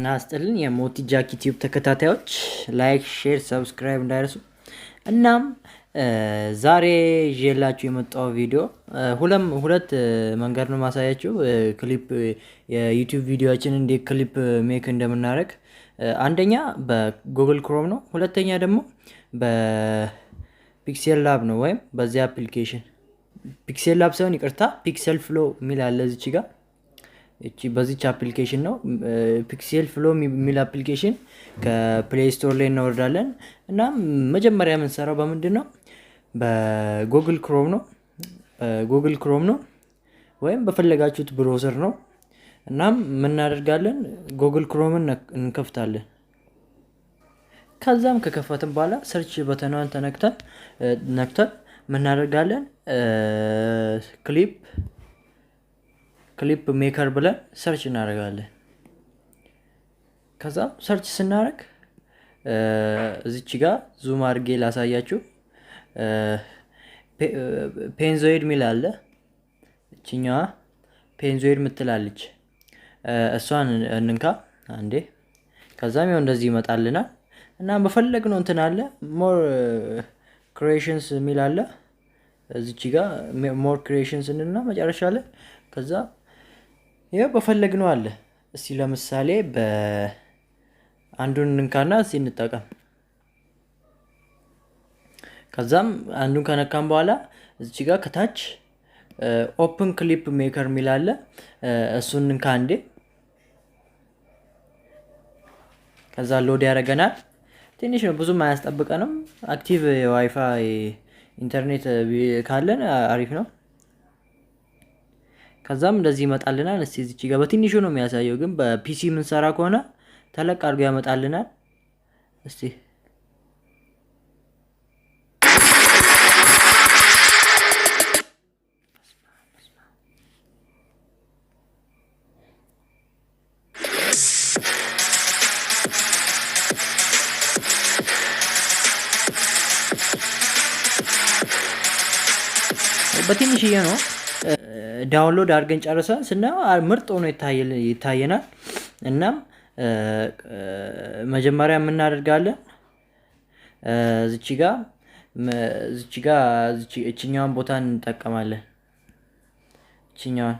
ጤና ይስጥልን የሞቲ ጃክ ዩቲዩብ ተከታታዮች ላይክ ሼር ሰብስክራይብ እንዳይረሱ። እናም ዛሬ ይዤላችሁ የመጣው ቪዲዮ ሁለት መንገድ ነው ማሳያችሁ ክሊፕ የዩቲዩብ ቪዲዮአችን እንዴት ክሊፕ ሜክ እንደምናደርግ። አንደኛ በጉግል ክሮም ነው፣ ሁለተኛ ደግሞ በፒክሴል ላብ ነው ወይም በዚህ አፕሊኬሽን ፒክሴል ላብ ሳይሆን ይቅርታ ፒክሰል ፍሎ የሚል አለ እዚህ ጋር እቺ በዚች አፕሊኬሽን ነው ፒክሴል ፍሎ የሚል አፕሊኬሽን ከፕሌይ ስቶር ላይ እናወርዳለን። እና መጀመሪያ የምንሰራው በምንድነው በጉግል ክሮም ነው ወይም በፈለጋችሁት ብራውዘር ነው። እናም ምን እናደርጋለን ጉግል ክሮምን እንከፍታለን። ከዛም ከከፈትን በኋላ ሰርች በተናን ነክተን ምን እናደርጋለን ክሊፕ ሜከር ብለን ሰርች እናደርጋለን። ከዛ ሰርች ስናደርግ እዚች ጋር ዙም አድርጌ ላሳያችሁ ፔንዞይድ ሚል አለ። እቺኛዋ ፔንዞይድ ምትላለች እሷን እንንካ አንዴ። ከዛም ይኸው እንደዚህ ይመጣልናል። እና በፈለግነው እንትን አለ ሞር ክሬሽንስ ሚል አለ እዚች ጋር ሞር ክሬሽንስ እና መጨረሻ ላይ ከዛ ይሄው በፈለግነው አለ። እስቲ ለምሳሌ በአንዱን እንካና እስቲ እንጠቀም። ከዛም አንዱን ከነካም በኋላ እዚህ ጋር ከታች ኦፕን ክሊፕ ሜከር ሚል አለ እሱን እንካ አንዴ። ከዛ ሎድ ያደርገናል። ትንሽ ነው ብዙም አያስጠብቀንም። አክቲቭ ዋይፋይ ኢንተርኔት ካለን አሪፍ ነው። ከዛም እንደዚህ ይመጣልናል። እስቲ እዚህ ጋር በትንሹ ነው የሚያሳየው፣ ግን በፒሲ ምን ሰራ ከሆነ ተለቅ አድርጎ ያመጣልናል። እስቲ በትንሽዬ ነው ዳውንሎድ አድርገን ጨርሰን ስናየው ምርጥ ሆኖ ይታየናል። እናም መጀመሪያ ምን እናደርጋለን እዚች ጋር እቺኛዋን ቦታ እንጠቀማለን። እቺኛዋን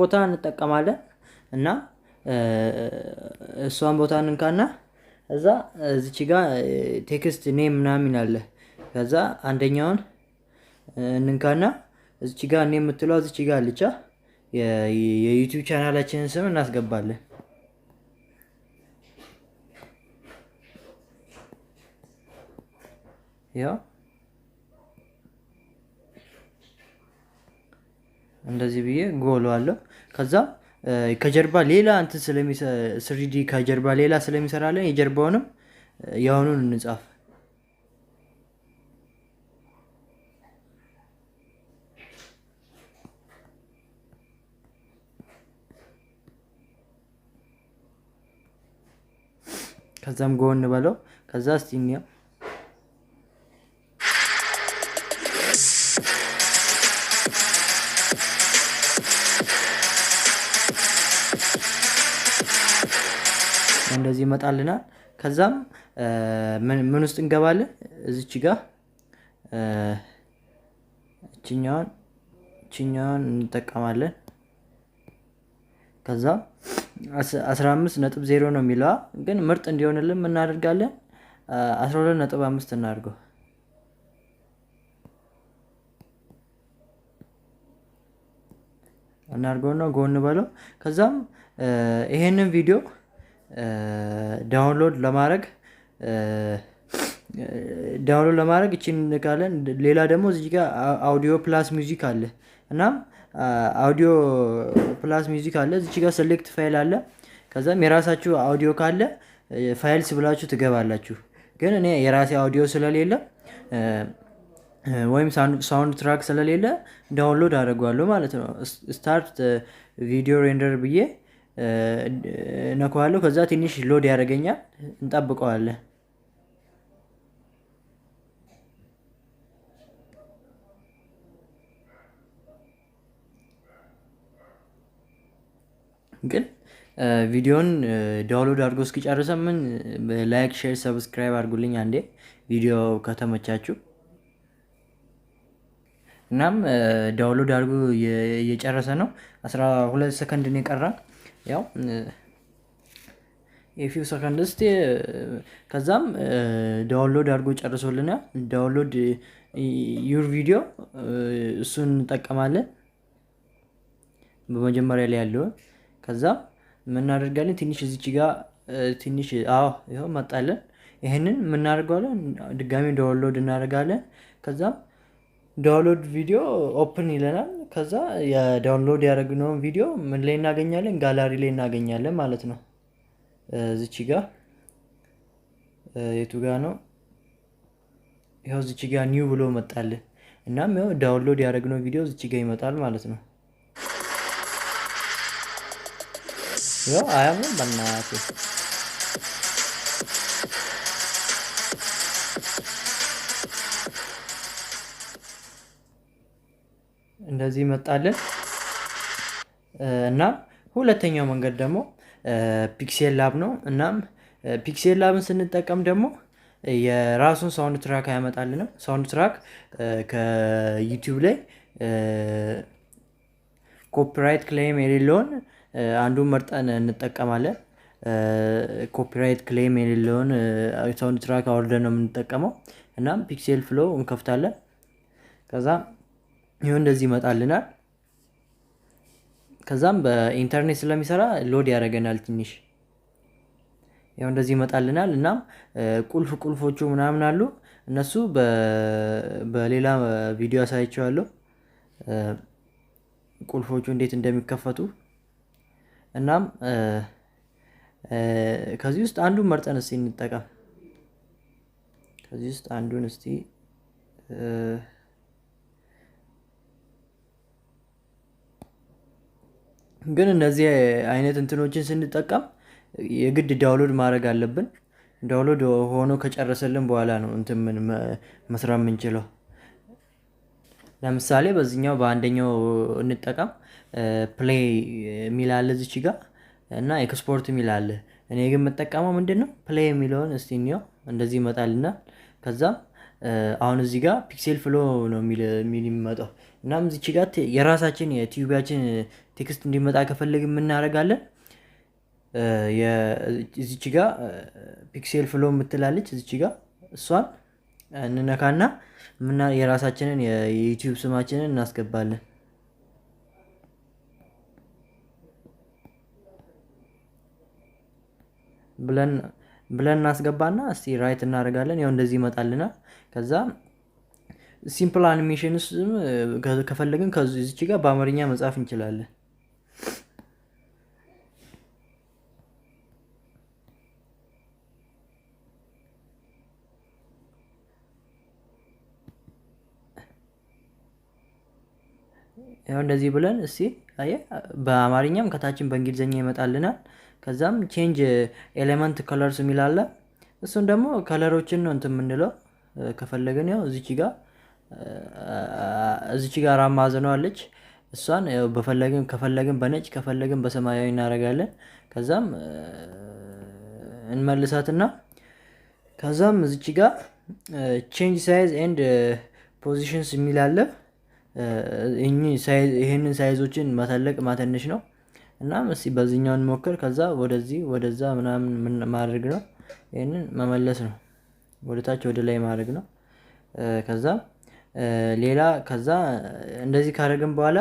ቦታ እንጠቀማለን እና እሷን ቦታ እንንካና እዛ እዚች ጋር ቴክስት ኔም ምናምን አለ። ከዛ አንደኛውን እንንካና እዚች ጋር ኔም የምትለው እዚች ጋር አለች የዩቲዩብ ቻናላችንን ስም እናስገባለን። ያው እንደዚህ ብዬ ጎሎ አለው። ከዛ ከጀርባ ሌላ እንትን ስሪዲ ከጀርባ ሌላ ስለሚሰራለን የጀርባውንም ያውኑን እንጻፍ። ከዛም ጎን በለው። ከዛ እስቲኛ እንደዚህ ይመጣልናል። ከዛም ምን ውስጥ እንገባለን እዚች ጋር እቺኛውን እንጠቀማለን። ከዛ 15.0 ነው የሚለው፣ ግን ምርጥ እንዲሆንልን ምን እናደርጋለን 12.5 እናድርገው። እናድርገውና ጎን በለው። ከዛም ይሄንን ቪዲዮ ዳውንሎድ ለማድረግ እቺን እንነካለን። ሌላ ደግሞ እዚህ ጋር አውዲዮ ፕላስ ሚውዚክ አለ። እናም አውዲዮ ፕላስ ሚውዚክ አለ እዚህ ጋር ሴሌክት ፋይል አለ። ከዛም የራሳችሁ አውዲዮ ካለ ፋይልስ ብላችሁ ትገባላችሁ። ግን እኔ የራሴ አውዲዮ ስለሌለ ወይም ሳውንድ ትራክ ስለሌለ ዳውንሎድ አደርጋለሁ ማለት ነው። ስታርት ቪዲዮ ሬንደር ብዬ ነካዋለሁ። ከዛ ትንሽ ሎድ ያደርገኛል፣ እንጠብቀዋለን። ግን ቪዲዮን ዳውንሎድ አድርጎ እስኪጨርስ ምን ላይክ ሼር ሰብስክራይብ አድርጉልኝ አንዴ ቪዲዮ ከተመቻችሁ እናም ዳውንሎድ አድርጎ እየጨረሰ ነው 12 ሰከንድ ነው የቀረን ያው የፊው ሰከንድ እስቲ ከዛም ዳውንሎድ አድርጎ ጨርሶልናል ዳውንሎድ ዩር ቪዲዮ እሱን እንጠቀማለን በመጀመሪያ ላይ ያለው ከዛ ምን እናደርጋለን ትንሽ እዚች ጋር ትንሽ ይሄው መጣለን ይሄንን ምን እናደርጋለን ድጋሚ ዳውንሎድ እናደርጋለን ከዛም ዳውንሎድ ቪዲዮ ኦፕን ይለናል ከዛ የዳውንሎድ ያደረግነው ቪዲዮ ምን ላይ እናገኛለን ጋላሪ ላይ እናገኛለን ማለት ነው እዚች ጋር የቱ ጋር ነው ይሄው እዚች ጋር ኒው ብሎ መጣልን እናም ይሄው ዳውንሎድ ያደረግነው ቪዲዮ እዚች ጋር ይመጣል ማለት ነው ያው አያምም በእናትህ እንደዚህ መጣልን እና ሁለተኛው መንገድ ደግሞ ፒክሴል ላብ ነው እናም ፒክሴል ላብን ስንጠቀም ደግሞ የራሱን ሳውንድ ትራክ ያመጣልንም ሳውንድ ትራክ ከዩቲዩብ ላይ ኮፒራይት ክሌም የሌለውን አንዱን መርጠን እንጠቀማለን ኮፒራይት ክሌም የሌለውን ሳውንድ ትራክ አወርደን ነው የምንጠቀመው እናም ፒክሴል ፍሎ እንከፍታለን ከዛ ይሄው እንደዚህ ይመጣልናል ከዛም በኢንተርኔት ስለሚሰራ ሎድ ያደርገናል ትንሽ ያው እንደዚህ ይመጣልናል እናም ቁልፎቹ ምናምን አሉ እነሱ በሌላ ቪዲዮ አሳይቻለሁ ቁልፎቹ እንዴት እንደሚከፈቱ እናም ከዚህ ውስጥ አንዱን መርጠን እስቲ እንጠቀም ከዚህ ውስጥ አንዱን እስቲ ግን እነዚህ አይነት እንትኖችን ስንጠቀም የግድ ዳውንሎድ ማድረግ አለብን ዳውንሎድ ሆኖ ከጨረሰልን በኋላ ነው እንትን ምን መስራት የምንችለው ለምሳሌ በዚህኛው በአንደኛው እንጠቀም ፕሌይ ሚል አለ እዚች ጋር እና ኤክስፖርት ሚል አለ እኔ ግን የምጠቀመው ምንድነው ፕሌይ የሚለውን እስቲ እንየው እንደዚህ ይመጣልና ከዛም አሁን እዚህ ጋር ፒክሴል ፍሎ ነው የሚመጣው እናም እዚች ጋር የራሳችን የዩቲዩባችን ቴክስት እንዲመጣ ከፈለግን ምን እናደርጋለን እዚች ጋር ፒክሴል ፍሎ የምትላለች እዚች ጋር እሷን እንነካና የራሳችንን የዩቲዩብ ስማችንን እናስገባለን ብለን እናስገባና እስቲ ራይት እናደርጋለን ያው እንደዚህ ይመጣልናል ከዛ ሲምፕል አኒሜሽንስ ከፈለግን ከዚች ጋር በአማርኛ መጻፍ እንችላለን ያው እንደዚህ ብለን እስቲ በአማርኛም ከታችን በእንግሊዘኛ ይመጣልናል ከዛም ቼንጅ ኤሌመንት ከለርስ የሚላለ እሱን ደግሞ ከለሮችን ነው እንትን የምንለው ከፈለግን ያው እዚች ጋር አማዘነው አለች እሷን ከፈለግን በነጭ ከፈለግን በሰማያዊ እናደርጋለን ከዛም እንመልሳትና ከዛም እዚች ጋር ቼንጅ ሳይዝ ኤንድ ፖዚሽንስ የሚላለ ይሄንን ሳይዞችን መተለቅ ማተነሽ ነው እናም እስቲ በዚህኛው እንሞክር ከዛ ወደዛ ምናምን ማድረግ ነው ይሄንን መመለስ ነው ወደታች ወደ ላይ ማድረግ ነው ከዛ ሌላ ከዛ እንደዚህ ካደረግን በኋላ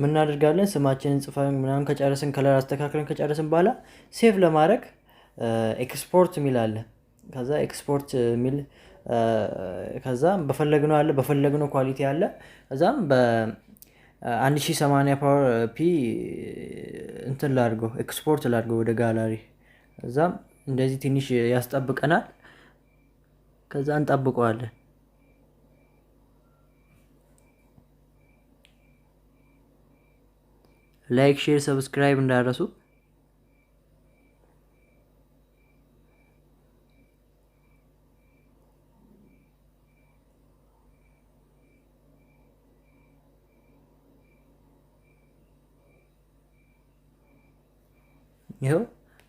ምን እናደርጋለን ስማችንን ጽፈን ምናምን ከጨረስን ከለር አስተካክለን ከጨረስን በኋላ ሴቭ ለማድረግ ኤክስፖርት ሚል አለ ከዛ ኤክስፖርት ሚል ከዛ በፈለግነው ኳሊቲ አለ ከዛም በ1080 ፓወር ፒ እንትን ላድርገው ኤክስፖርት ላድርገው ወደ ጋላሪ ከዛም እንደዚህ ትንሽ ያስጠብቀናል ከዛ እንጠብቀዋለን ላይክ ሼር ሰብስክራይብ እንዳረሱ ይሄው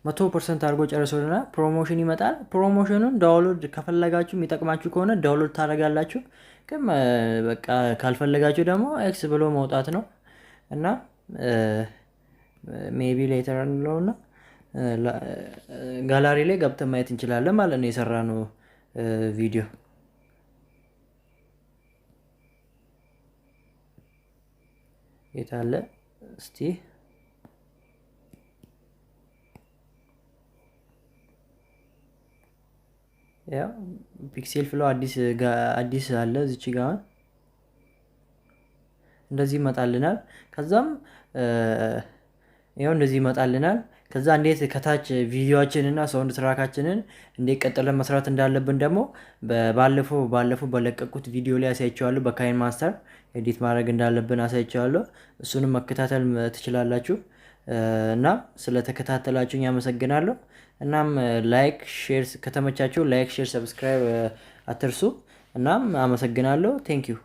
100% አድርጎ ጨርሶልናል። ፕሮሞሽን ይመጣል። ፕሮሞሽኑን ዳውንሎድ ከፈለጋችሁ የሚጠቅማችሁ ከሆነ ዳውንሎድ ታደርጋላችሁ። ግን በቃ ካልፈለጋችሁ ደግሞ ኤክስ ብሎ መውጣት ነው እና ሜቢ ሌተር እንለውና ጋላሪ ላይ ገብተን ማየት እንችላለን ማለት ነው የሰራነው ቪዲዮ። የት አለ እስቲ ያው ፒክሴል ፍሎ አዲስ አለ እዚች ጋር እንደዚህ ይመጣልናል። ከዛም ይሄው እንደዚህ ይመጣልናል። ከዛ እንዴት ከታች ቪዲዮአችንና ሳውንድ ትራካችንን እንዴት ቀጥለን መስራት እንዳለብን ደግሞ ባለፈው በለቀቁት ቪዲዮ ላይ አሳይቻለሁ። በካይንማስተር ኤዲት ማድረግ እንዳለብን አሳይቻለሁ። እሱንም መከታተል ትችላላችሁ። እና ስለተከታተላችሁኝ አመሰግናለሁ። እናም ላይክ ሼር ከተመቻችሁ ላይክ ሼር ሰብስክራይብ አትርሱ። እናም አመሰግናለሁ። ቴንክ ዩ